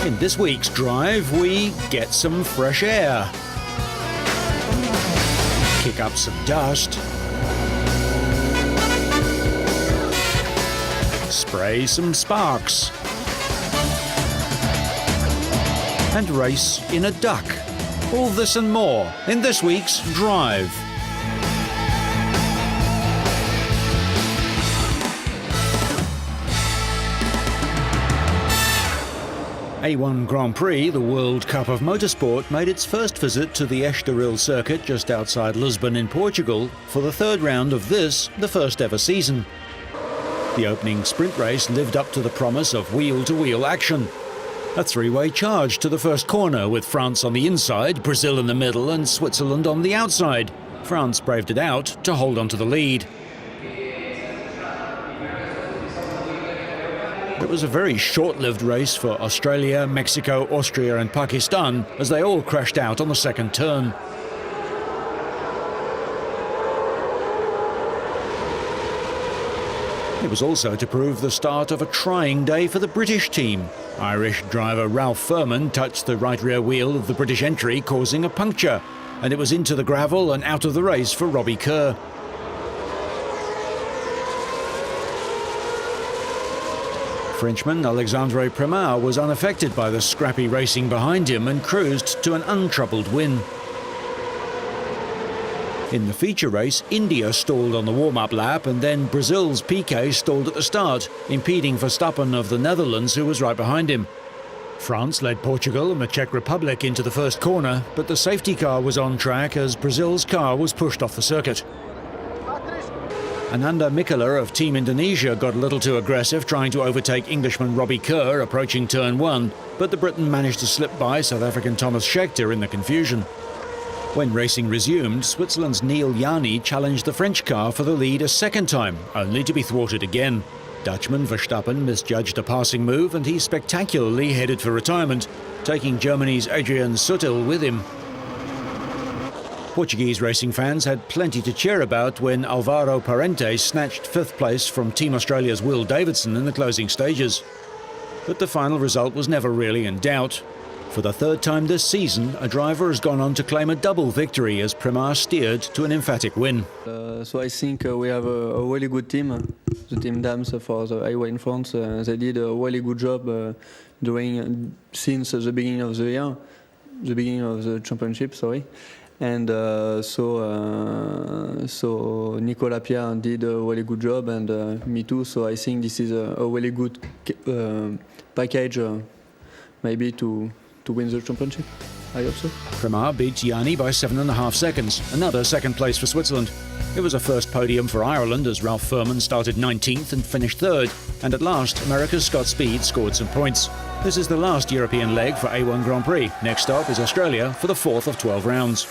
In this week's drive, we get some fresh air, kick up some dust, spray some sparks, and race in a duck. All this and more in this week's drive. A1 Grand Prix, the World Cup of Motorsport, made its first visit to the Estoril circuit just outside Lisbon in Portugal for the third round of this, the first ever season. The opening sprint race lived up to the promise of wheel-to-wheel action. A three-way charge to the first corner with France on the inside, Brazil in the middle and Switzerland on the outside. France braved it out to hold on to the lead. It was a very short-lived race for Australia, Mexico, Austria and Pakistan as they all crashed out on the second turn. It was also to prove the start of a trying day for the British team. Irish driver Ralph Furman touched the right rear wheel of the British entry, causing a puncture, and it was into the gravel and out of the race for Robbie Kerr. Frenchman Alexandre Premat was unaffected by the scrappy racing behind him and cruised to an untroubled win. In the feature race, India stalled on the warm-up lap and then Brazil's Piquet stalled at the start, impeding Verstappen of the Netherlands, who was right behind him. France led Portugal and the Czech Republic into the first corner, but the safety car was on track as Brazil's car was pushed off the circuit. Ananda Mikola of Team Indonesia got a little too aggressive, trying to overtake Englishman Robbie Kerr approaching turn one, but the Briton managed to slip by South African Thomas Scheckter in the confusion. When racing resumed, Switzerland's Neil Jani challenged the French car for the lead a second time, only to be thwarted again. Dutchman Verstappen misjudged a passing move and he spectacularly headed for retirement, taking Germany's Adrian Sutil with him. Portuguese racing fans had plenty to cheer about when Alvaro Parente snatched fifth place from Team Australia's Will Davidson in the closing stages. But the final result was never really in doubt. For the third time this season, a driver has gone on to claim a double victory as Prémat steered to an emphatic win. So I think we have a really good team, the team Dams for the A1 in France. They did a really good job since the beginning of the year, the beginning of the championship, sorry. And so Nicolas Pierre did a really good job, and me too. So I think this is a really good package, maybe to win the championship. I hope so. Prémat beat Jani by 7.5 seconds, another second place for Switzerland. It was a first podium for Ireland as Ralph Furman started 19th and finished third, and at last America's Scott Speed scored some points. This is the last European leg for A1 Grand Prix. Next stop is Australia for the fourth of 12 rounds.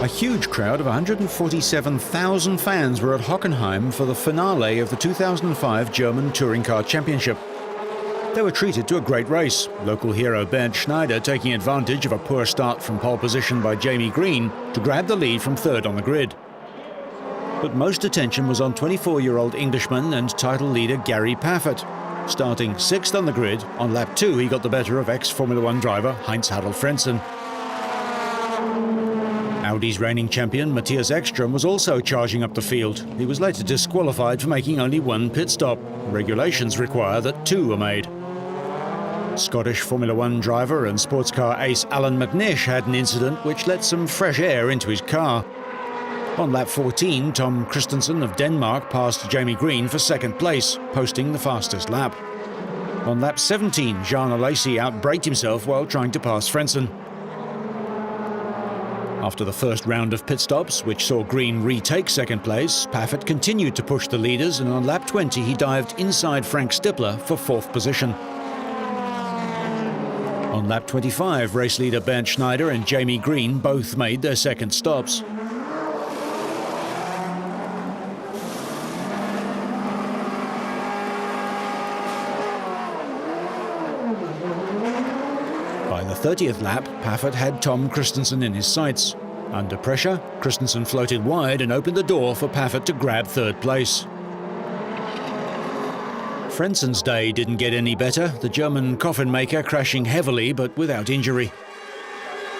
A huge crowd of 147,000 fans were at Hockenheim for the finale of the 2005 German Touring Car Championship. They were treated to a great race, local hero Bernd Schneider taking advantage of a poor start from pole position by Jamie Green to grab the lead from third on the grid. But most attention was on 24-year-old Englishman and title leader Gary Paffett. Starting sixth on the grid, on lap 2 he got the better of ex-Formula One driver Heinz-Harald Frentzen. Audi's reigning champion Matthias Ekstrom was also charging up the field. He was later disqualified for making only one pit stop. Regulations require that 2 are made. Scottish Formula One driver and sports car ace Alan McNish had an incident which let some fresh air into his car. On lap 14, Tom Christensen of Denmark passed Jamie Green for second place, posting the fastest lap. On lap 17, Jean Alesi outbraked himself while trying to pass Frentzen. After the first round of pit stops, which saw Green retake second place, Paffett continued to push the leaders, and on lap 20 he dived inside Frank Stippler for fourth position. On lap 25, race leader Bernd Schneider and Jamie Green both made their second stops. By the 30th lap, Paffett had Tom Christensen in his sights. Under pressure, Christensen floated wide and opened the door for Paffett to grab third place. Frenson's day didn't get any better, the German coffin maker crashing heavily but without injury.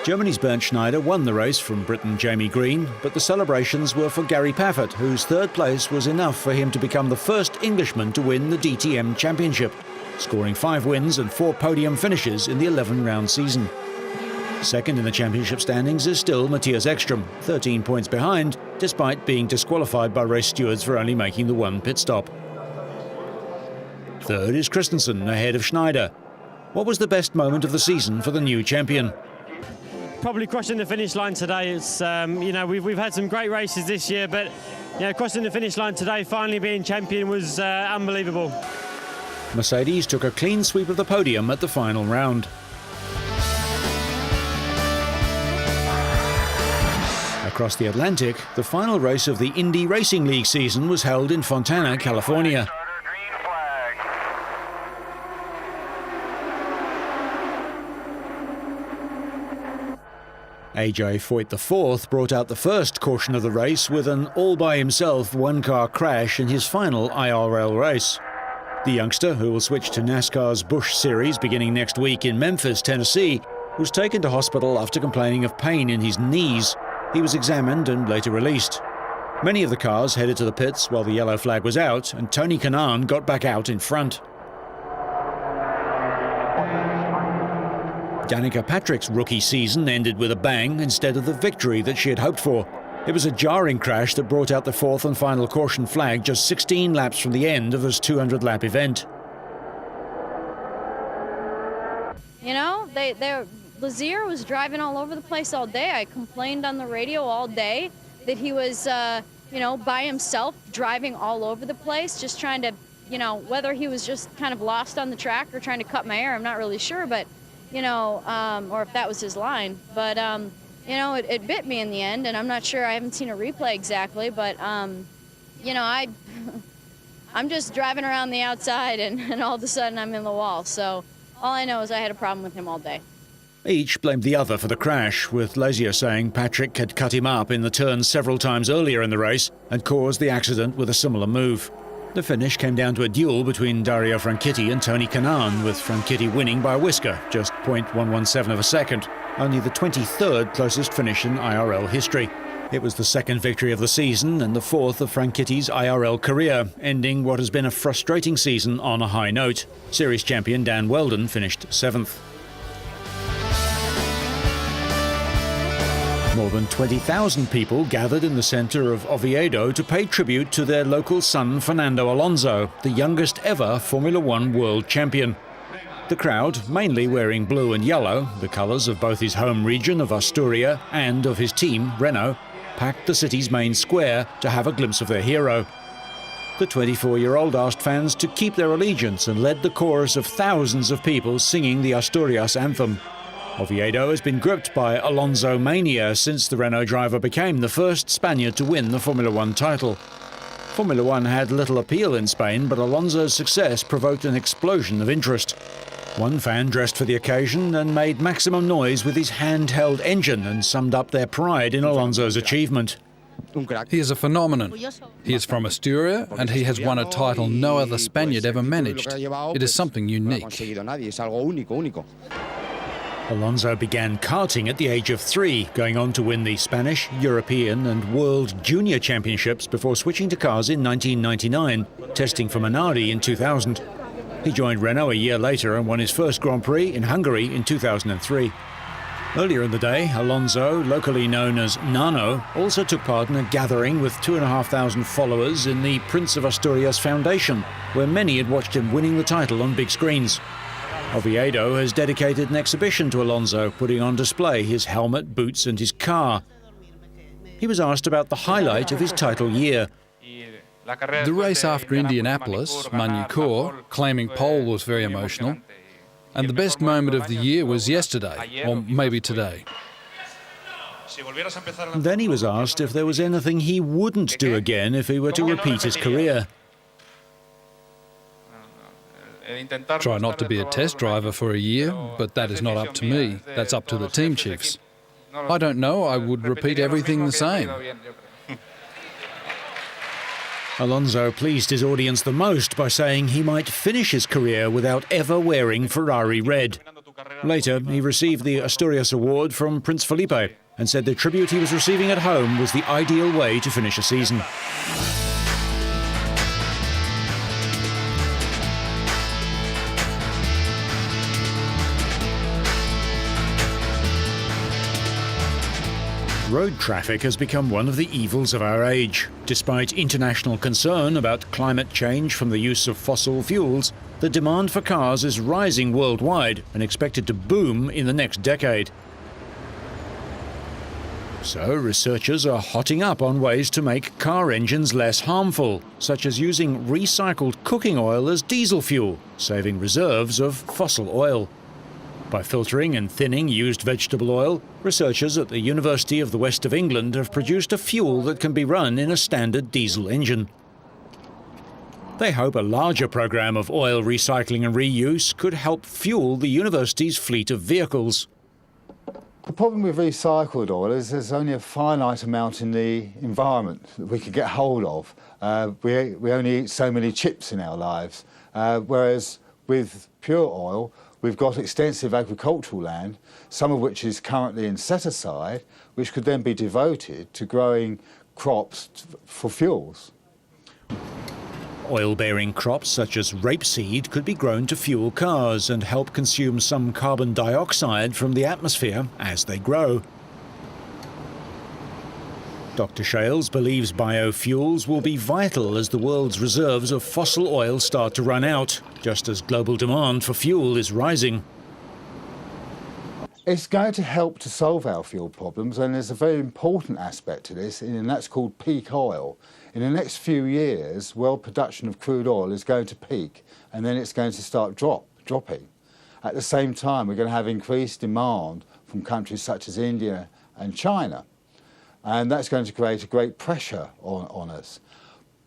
Germany's Bernd Schneider won the race from Britain Jamie Green, but the celebrations were for Gary Paffett, whose third place was enough for him to become the first Englishman to win the DTM Championship, scoring 5 wins and 4 podium finishes in the 11-round season. Second in the championship standings is still Matthias Ekström, 13 points behind, despite being disqualified by race stewards for only making the one pit stop. Third is Christensen, ahead of Schneider. What was the best moment of the season for the new champion? Probably crossing the finish line today. It's we've had some great races this year, but crossing the finish line today, finally being champion, was unbelievable. Mercedes took a clean sweep of the podium at the final round. Across the Atlantic, the final race of the Indy Racing League season was held in Fontana, California. AJ Foyt IV brought out the first caution of the race with an all-by-himself one-car crash in his final IRL race. The youngster, who will switch to NASCAR's Busch Series beginning next week in Memphis, Tennessee, was taken to hospital after complaining of pain in his knees. He was examined and later released. Many of the cars headed to the pits while the yellow flag was out, and Tony Kanaan got back out in front. Danica Patrick's rookie season ended with a bang instead of the victory that she had hoped for. It was a jarring crash that brought out the fourth and final caution flag just 16 laps from the end of this 200-lap event. Lazier was driving all over the place all day. I complained on the radio all day that he was, by himself driving all over the place, just trying to, whether he was just kind of lost on the track or trying to cut my hair, I'm not really sure, but, or if that was his line. But, it bit me in the end, and I'm not sure, I haven't seen a replay exactly, but, I'm just driving around the outside, and all of a sudden I'm in the wall. So all I know is I had a problem with him all day. Each blamed the other for the crash, with Lazier saying Patrick had cut him up in the turns several times earlier in the race and caused the accident with a similar move. The finish came down to a duel between Dario Franchitti and Tony Kanaan, with Franchitti winning by a whisker, just 0.117 of a second, only the 23rd closest finish in IRL history. It was the second victory of the season and the fourth of Franchitti's IRL career, ending what has been a frustrating season on a high note. Series champion Dan Weldon finished 7th. More than 20,000 people gathered in the centre of Oviedo to pay tribute to their local son Fernando Alonso, the youngest ever Formula One world champion. The crowd, mainly wearing blue and yellow, the colours of both his home region of Asturias and of his team, Renault, packed the city's main square to have a glimpse of their hero. The 24-year-old asked fans to keep their allegiance and led the chorus of thousands of people singing the Asturias anthem. Oviedo has been gripped by Alonso mania since the Renault driver became the first Spaniard to win the Formula One title. Formula One had little appeal in Spain, but Alonso's success provoked an explosion of interest. One fan dressed for the occasion and made maximum noise with his handheld engine and summed up their pride in Alonso's achievement. He is a phenomenon. He is from Asturias and he has won a title no other Spaniard ever managed. It is something unique. Alonso began karting at the age of 3, going on to win the Spanish, European and World Junior Championships before switching to cars in 1999, testing for Minardi in 2000. He joined Renault a year later and won his first Grand Prix in Hungary in 2003. Earlier in the day, Alonso, locally known as Nano, also took part in a gathering with 2,500 followers in the Prince of Asturias Foundation, where many had watched him winning the title on big screens. Oviedo has dedicated an exhibition to Alonso, putting on display his helmet, boots and his car. He was asked about the highlight of his title year. The race after Indianapolis, Magny-Cours, claiming pole was very emotional. And the best moment of the year was yesterday, or maybe today. And then he was asked if there was anything he wouldn't do again if he were to repeat his career. Try not to be a test driver for a year, but that is not up to me. That's up to the team chiefs. I don't know, I would repeat everything the same. Alonso pleased his audience the most by saying he might finish his career without ever wearing Ferrari red. Later, he received the Asturias Award from Prince Felipe and said the tribute he was receiving at home was the ideal way to finish a season. Road traffic has become one of the evils of our age. Despite international concern about climate change from the use of fossil fuels, the demand for cars is rising worldwide and expected to boom in the next decade. So researchers are hotting up on ways to make car engines less harmful, such as using recycled cooking oil as diesel fuel, saving reserves of fossil oil. By filtering and thinning used vegetable oil, researchers at the University of the West of England have produced a fuel that can be run in a standard diesel engine. They hope a larger program of oil recycling and reuse could help fuel the university's fleet of vehicles. The problem with recycled oil is there's only a finite amount in the environment that we can get hold of. We only eat so many chips in our lives, whereas with pure oil, we've got extensive agricultural land, some of which is currently in set-aside, which could then be devoted to growing crops for fuels. Oil-bearing crops such as rapeseed could be grown to fuel cars and help consume some carbon dioxide from the atmosphere as they grow. Dr. Shales believes biofuels will be vital as the world's reserves of fossil oil start to run out, just as global demand for fuel is rising. It's going to help to solve our fuel problems, and there's a very important aspect to this, and that's called peak oil. In the next few years, world production of crude oil is going to peak, and then it's going to start dropping. At the same time, we're going to have increased demand from countries such as India and China. And that's going to create a great pressure on us.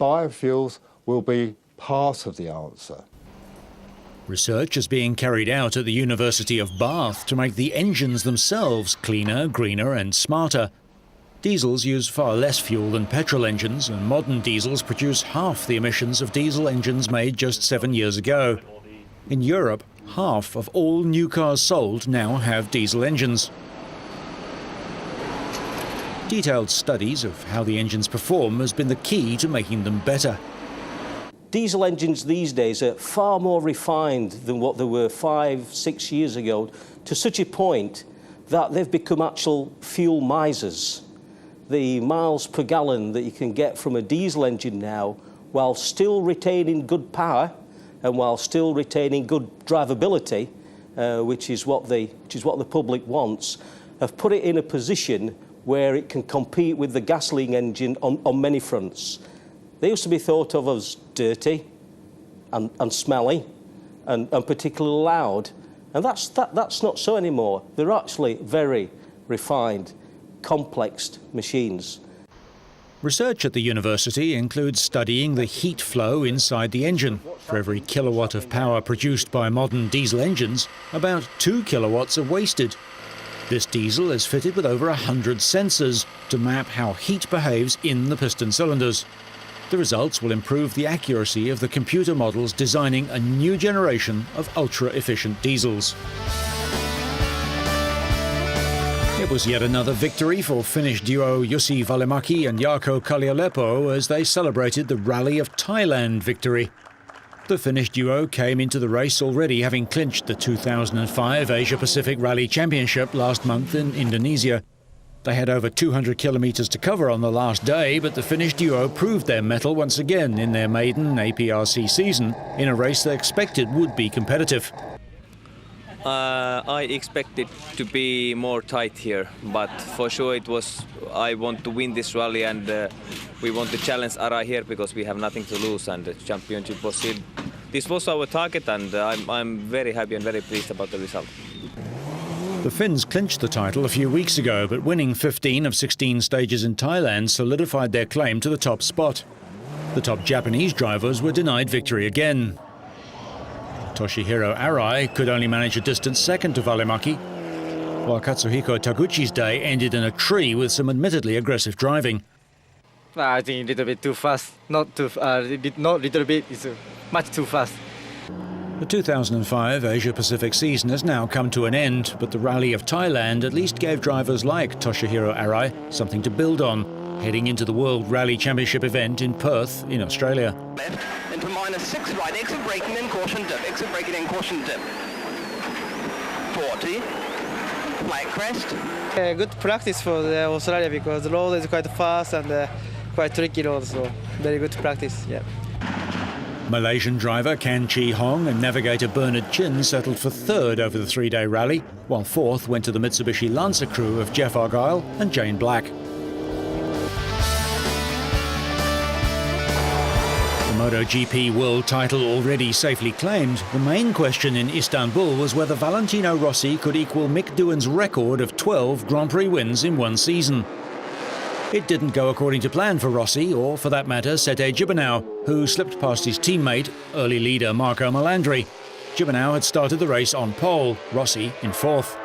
Biofuels will be part of the answer. Research is being carried out at the University of Bath to make the engines themselves cleaner, greener and smarter. Diesels use far less fuel than petrol engines, and modern diesels produce half the emissions of diesel engines made just 7 years ago. In Europe, half of all new cars sold now have diesel engines. Detailed studies of how the engines perform has been the key to making them better. Diesel engines these days are far more refined than what they were 5-6 years ago, to such a point that they've become actual fuel misers. The miles per gallon that you can get from a diesel engine now, while still retaining good power and while still retaining good drivability, which is what the public wants, have put it in a position where it can compete with the gasoline engine on many fronts. They used to be thought of as dirty and smelly and particularly loud, and that's not so anymore. They're actually very refined, complex machines. Research at the university includes studying the heat flow inside the engine. For every kilowatt of power produced by modern diesel engines, about 2 kilowatts are wasted. This diesel is fitted with over 100 sensors to map how heat behaves in the piston cylinders. The results will improve the accuracy of the computer models designing a new generation of ultra-efficient diesels. It was yet another victory for Finnish duo Jussi Välimäki and Jarkko Kalliolepo as they celebrated the Rally of Thailand victory. The Finnish duo came into the race already having clinched the 2005 Asia-Pacific Rally Championship last month in Indonesia. They had over 200 kilometres to cover on the last day, but the Finnish duo proved their mettle once again in their maiden APRC season in a race they expected would be competitive. I expected to be more tight here, but for sure I want to win this rally, and we want to challenge Ara here because we have nothing to lose, and the championship this was our target, and I'm very happy and very pleased about the result. The Finns clinched the title a few weeks ago, but winning 15 of 16 stages in Thailand solidified their claim to the top spot. The top Japanese drivers were denied victory again. Toshihiro Arai could only manage a distant second to Välimäki, while Katsuhiko Taguchi's day ended in a tree with some admittedly aggressive driving. I think a little bit too fast. Not little bit, it's much too fast. The 2005 Asia-Pacific season has now come to an end, but the Rally of Thailand at least gave drivers like Toshihiro Arai something to build on, heading into the World Rally Championship event in Perth in Australia. Into -6 right, exit braking in, caution dip, exit braking in, caution dip. 40, flat crest. Good practice for Australia because the road is quite fast and quite tricky road, so very good practice, yeah. Malaysian driver Kan Chi Hong and navigator Bernard Chin settled for third over the three-day rally, while fourth went to the Mitsubishi Lancer crew of Jeff Argyle and Jane Black. The MotoGP world title already safely claimed, the main question in Istanbul was whether Valentino Rossi could equal Mick Doohan's record of 12 Grand Prix wins in one season. It didn't go according to plan for Rossi, or for that matter, Sete Gibernau, who slipped past his teammate, early leader Marco Melandri. Gibernau had started the race on pole, Rossi in fourth.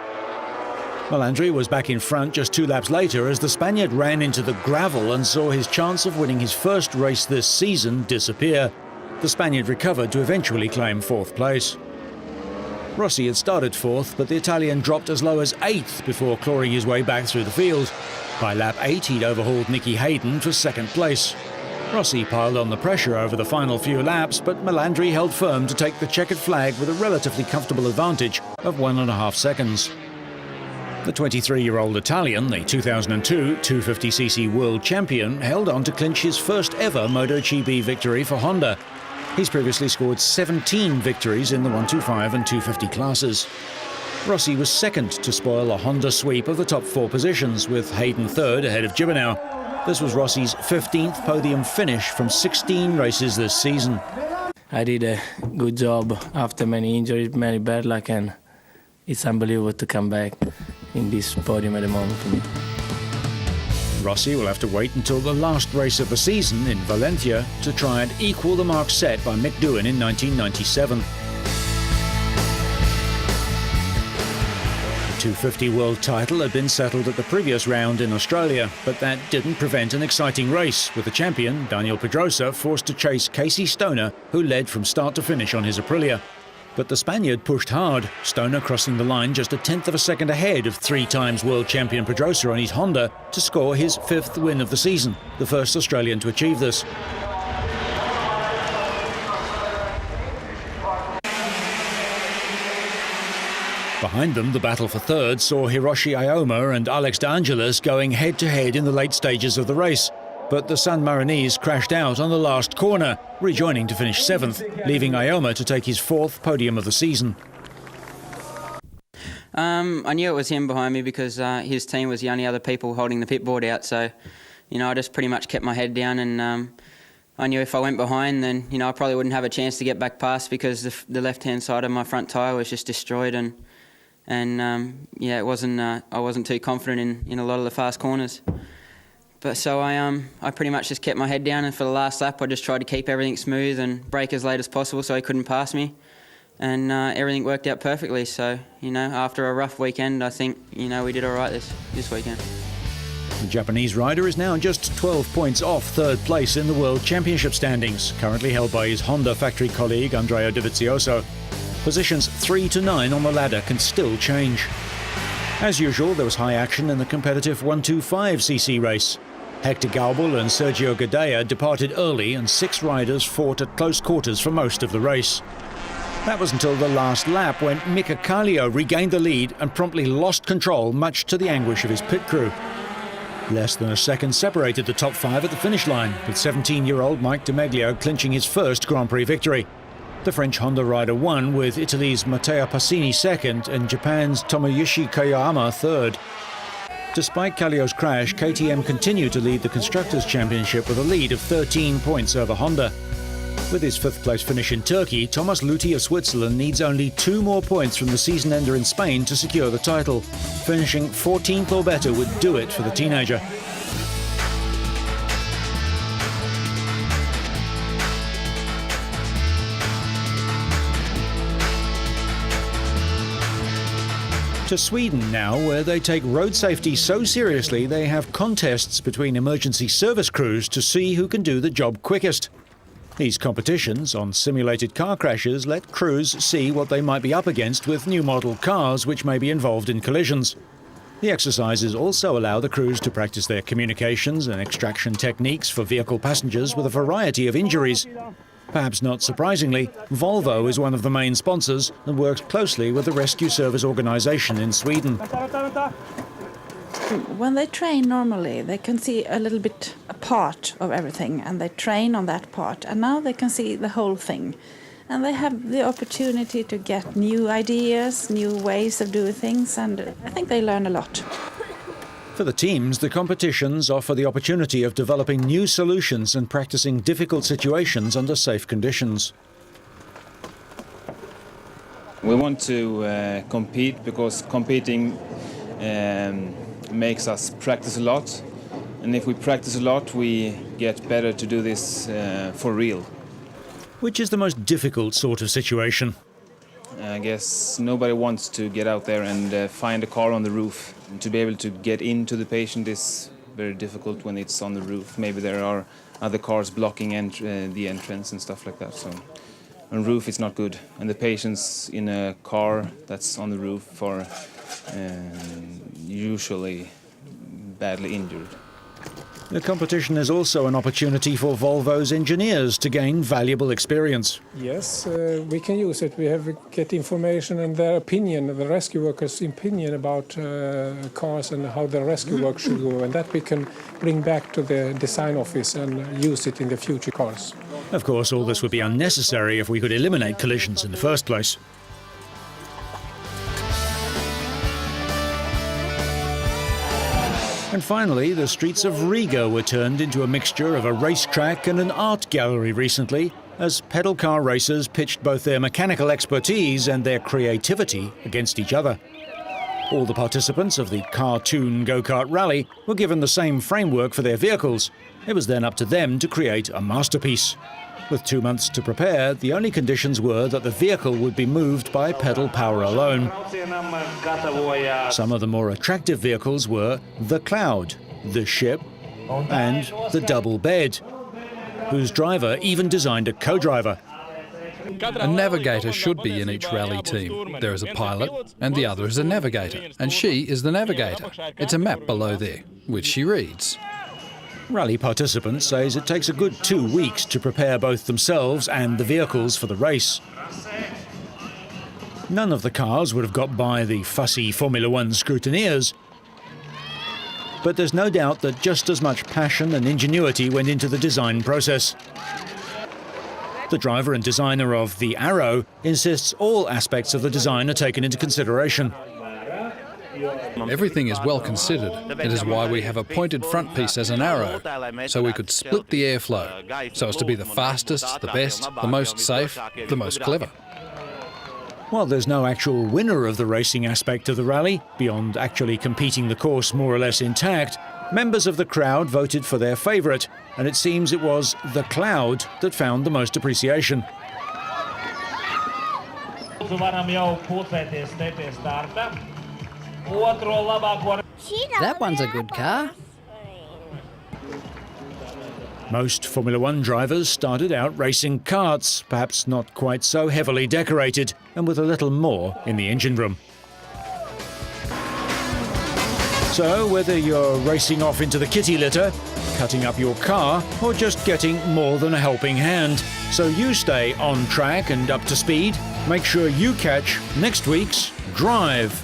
Melandri was back in front just 2 laps later as the Spaniard ran into the gravel and saw his chance of winning his first race this season disappear. The Spaniard recovered to eventually claim fourth place. Rossi had started fourth, but the Italian dropped as low as 8th before clawing his way back through the field. By lap 8, he'd overhauled Nicky Hayden for second place. Rossi piled on the pressure over the final few laps, but Melandri held firm to take the checkered flag with a relatively comfortable advantage of 1.5 seconds. The 23-year-old Italian, the 2002 250cc world champion, held on to clinch his first ever MotoGP victory for Honda. He's previously scored 17 victories in the 125 and 250 classes. Rossi was second to spoil a Honda sweep of the top 4 positions, with Hayden third ahead of Gibernau. This was Rossi's 15th podium finish from 16 races this season. I did a good job after many injuries, many bad luck, and it's unbelievable to come back in this podium at the moment for me. Rossi will have to wait until the last race of the season in Valencia to try and equal the mark set by Mick Doohan in 1997. 250 world title had been settled at the previous round in Australia, but that didn't prevent an exciting race, with the champion, Daniel Pedrosa, forced to chase Casey Stoner, who led from start to finish on his Aprilia. But the Spaniard pushed hard, Stoner crossing the line just 1/10 of a second ahead of 3 times world champion Pedrosa on his Honda to score his 5th win of the season, the first Australian to achieve this. Behind them, the battle for third saw Hiroshi Ioma and Alex De Angelis going head-to-head in the late stages of the race. But the San Marinese crashed out on the last corner, rejoining to finish 7th, leaving Ioma to take his 4th podium of the season. I knew it was him behind me because his team was the only other people holding the pit board out. So, I just pretty much kept my head down, and I knew if I went behind, then I probably wouldn't have a chance to get back past because the left-hand side of my front tyre was just destroyed, and it wasn't. I wasn't too confident in a lot of the fast corners. But so I pretty much just kept my head down, and for the last lap I just tried to keep everything smooth and brake as late as possible so he couldn't pass me, and everything worked out perfectly. So after a rough weekend, I think we did all right this weekend. The Japanese rider is now just 12 points off third place in the World Championship standings, currently held by his Honda factory colleague Andrea Dovizioso. Positions 3 to 9 on the ladder can still change. As usual, there was high action in the competitive 125cc race. Hector Gaubel and Sergio Gadea departed early, and 6 riders fought at close quarters for most of the race. That was until the last lap, when Mika Kallio regained the lead and promptly lost control, much to the anguish of his pit crew. Less than a second separated the top 5 at the finish line, with 17-year-old Mike De Meglio clinching his first Grand Prix victory. The French Honda rider won, with Italy's Matteo Passini second and Japan's Tomoyoshi Koyama third. Despite Kallio's crash, KTM continued to lead the Constructors' Championship with a lead of 13 points over Honda. With his 5th place finish in Turkey, Thomas Luthi of Switzerland needs only 2 more points from the season ender in Spain to secure the title. Finishing 14th or better would do it for the teenager. To Sweden now, where they take road safety so seriously they have contests between emergency service crews to see who can do the job quickest. These competitions on simulated car crashes let crews see what they might be up against with new model cars which may be involved in collisions. The exercises also allow the crews to practice their communications and extraction techniques for vehicle passengers with a variety of injuries. Perhaps not surprisingly, Volvo is one of the main sponsors and works closely with the rescue service organisation in Sweden. When they train normally, they can see a little bit a part of everything, and they train on that part, and now they can see the whole thing. And they have the opportunity to get new ideas, new ways of doing things, and I think they learn a lot. For the teams, the competitions offer the opportunity of developing new solutions and practicing difficult situations under safe conditions. We want to compete because competing makes us practice a lot, and if we practice a lot we get better to do this for real. Which is the most difficult sort of situation? I guess nobody wants to get out there and find a car on the roof. And to be able to get into the patient is very difficult when it's on the roof. Maybe there are other cars blocking the entrance and stuff like that. So on roof it's not good. And the patients in a car that's on the roof are usually badly injured. The competition is also an opportunity for Volvo's engineers to gain valuable experience. Yes, we can use it. We get information and their opinion, the rescue workers' opinion about cars and how the rescue work should go, and that we can bring back to the design office and use it in the future cars. Of course, all this would be unnecessary if we could eliminate collisions in the first place. And finally, the streets of Riga were turned into a mixture of a racetrack and an art gallery recently, as pedal car racers pitched both their mechanical expertise and their creativity against each other. All the participants of the cartoon go-kart rally were given the same framework for their vehicles. It was then up to them to create a masterpiece. With 2 months to prepare, the only conditions were that the vehicle would be moved by pedal power alone. Some of the more attractive vehicles were the Cloud, the Ship, and the Double Bed, whose driver even designed a co-driver. A navigator should be in each rally team. There is a pilot and the other is a navigator, and she is the navigator. It's a map below there, which she reads. Rally participants says it takes a good 2 weeks to prepare both themselves and the vehicles for the race. None of the cars would have got by the fussy Formula One scrutineers. But there's no doubt that just as much passion and ingenuity went into the design process. The driver and designer of the Arrow insists all aspects of the design are taken into consideration. Everything is well considered. It is why we have a pointed front piece as an arrow, so we could split the airflow, so as to be the fastest, the best, the most safe, the most clever. While there's no actual winner of the racing aspect of the rally, beyond actually competing the course more or less intact, members of the crowd voted for their favourite, and it seems it was the Cloud that found the most appreciation. That one's a good car. Most Formula One drivers started out racing karts, perhaps not quite so heavily decorated, and with a little more in the engine room. So whether you're racing off into the kitty litter, cutting up your car, or just getting more than a helping hand, so you stay on track and up to speed, make sure you catch next week's Drive.